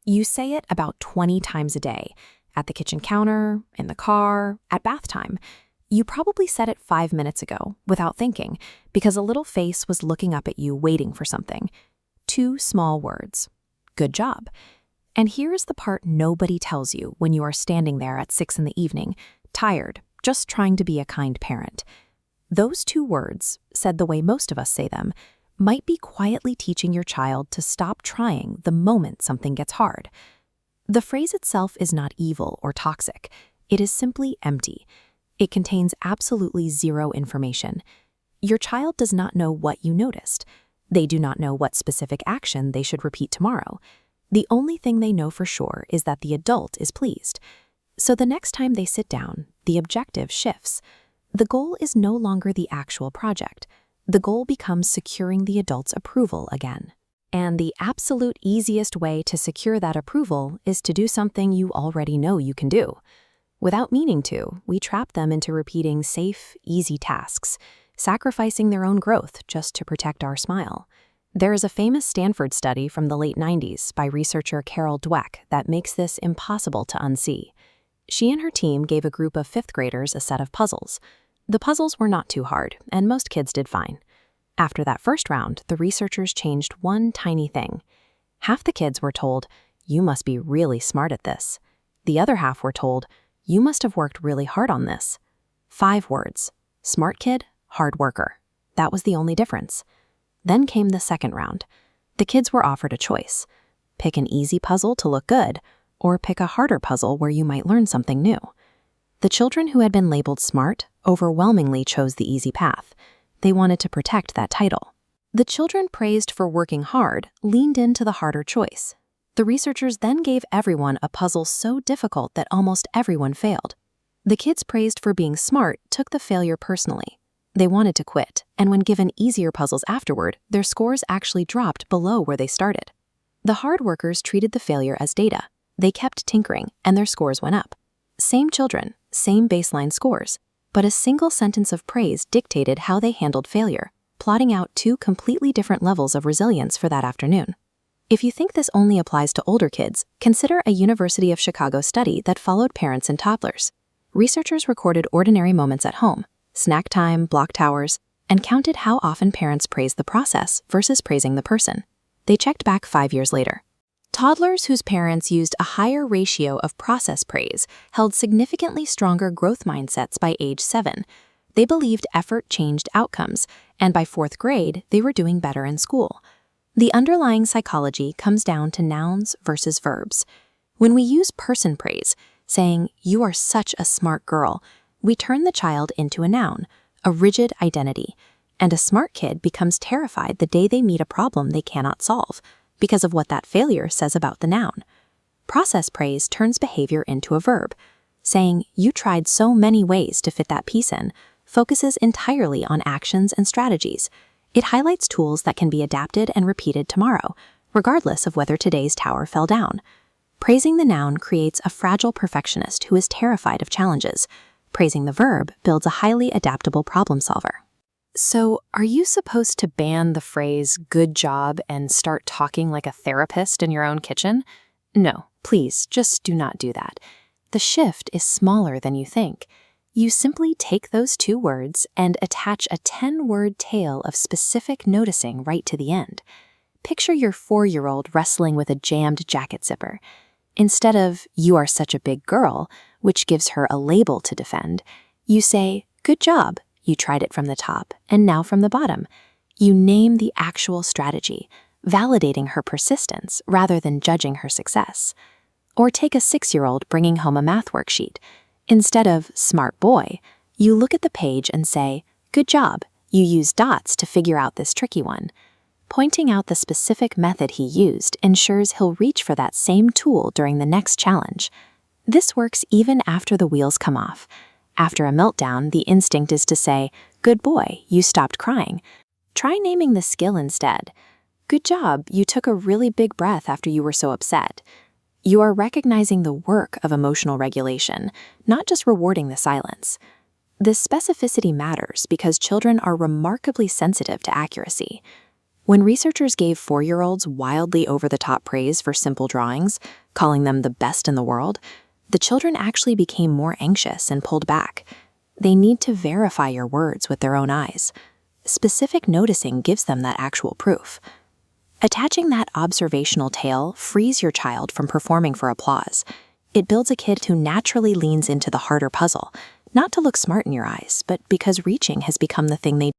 You say it about 20 times a day, at the kitchen counter, in the car, at bath time. You probably said it 5 minutes ago, without thinking, because a little face was looking up at you waiting for something. 2 small words. Good job. And here is the part nobody tells you when you are standing there at 6 in the evening, tired, just trying to be a kind parent. Those 2 words, said the way most of us say them, might be quietly teaching your child to stop trying the moment something gets hard. The phrase itself is not evil or toxic. It is simply empty. It contains absolutely zero information. Your child does not know what you noticed. They do not know what specific action they should repeat tomorrow. The only thing they know for sure is that the adult is pleased. So the next time they sit down, the objective shifts. The goal is no longer the actual project. The goal becomes securing the adult's approval again. And the absolute easiest way to secure that approval is to do something you already know you can do. Without meaning to, we trap them into repeating safe, easy tasks, sacrificing their own growth just to protect our smile. There is a famous Stanford study from the late 90s by researcher Mueller Dweck that makes this impossible to unsee. She and her team gave a group of 5th graders a set of puzzles. The puzzles were not too hard, and most kids did fine. After that first round, the researchers changed one tiny thing. Half the kids were told, "You must be really smart at this." The other half were told, "You must have worked really hard on this." 5 words. Smart kid, hard worker. That was the only difference. Then came the second round. The kids were offered a choice. Pick an easy puzzle to look good, or pick a harder puzzle where you might learn something new. The children who had been labeled smart overwhelmingly chose the easy path. They wanted to protect that title. The children praised for working hard leaned into the harder choice. The researchers then gave everyone a puzzle so difficult that almost everyone failed. The kids praised for being smart took the failure personally. They wanted to quit, and when given easier puzzles afterward, their scores actually dropped below where they started. The hard workers treated the failure as data. They kept tinkering, and their scores went up. Same children, same baseline scores, but a single sentence of praise dictated how they handled failure, plotting out 2 completely different levels of resilience for that afternoon. If you think this only applies to older kids, consider a University of Chicago study that followed parents and toddlers. Researchers recorded ordinary moments at home, snack time, block towers, and counted how often parents praised the process versus praising the person. They checked back 5 years later. Toddlers whose parents used a higher ratio of process praise held significantly stronger growth mindsets by age 7. They believed effort changed outcomes, and by 4th grade, they were doing better in school. The underlying psychology comes down to nouns versus verbs. When we use person praise, saying, "You are such a smart girl," we turn the child into a noun, a rigid identity, and a smart kid becomes terrified the day they meet a problem they cannot solve, because of what that failure says about the noun. Process praise turns behavior into a verb. Saying, "You tried so many ways to fit that piece in," focuses entirely on actions and strategies. It highlights tools that can be adapted and repeated tomorrow, regardless of whether today's tower fell down. Praising the noun creates a fragile perfectionist who is terrified of challenges. Praising the verb builds a highly adaptable problem solver. So, are you supposed to ban the phrase "good job" and start talking like a therapist in your own kitchen? No, please, just do not do that. The shift is smaller than you think. You simply take those 2 words and attach a 10-word tale of specific noticing right to the end. Picture your 4-year-old wrestling with a jammed jacket zipper. Instead of "you are such a big girl," which gives her a label to defend, you say, "Good job. You tried it from the top, and now from the bottom." You name the actual strategy, validating her persistence rather than judging her success. Or take a 6-year-old bringing home a math worksheet. Instead of "smart boy," you look at the page and say, "Good job. You used dots to figure out this tricky one." Pointing out the specific method he used ensures he'll reach for that same tool during the next challenge. This works even after the wheels come off. After a meltdown, the instinct is to say, "Good boy, you stopped crying." Try naming the skill instead. "Good job, you took a really big breath after you were so upset." You are recognizing the work of emotional regulation, not just rewarding the silence. This specificity matters because children are remarkably sensitive to accuracy. When researchers gave 4-year-olds wildly over-the-top praise for simple drawings, calling them the best in the world, the children actually became more anxious and pulled back. They need to verify your words with their own eyes. Specific noticing gives them that actual proof. Attaching that observational tail frees your child from performing for applause. It builds a kid who naturally leans into the harder puzzle, not to look smart in your eyes, but because reaching has become the thing they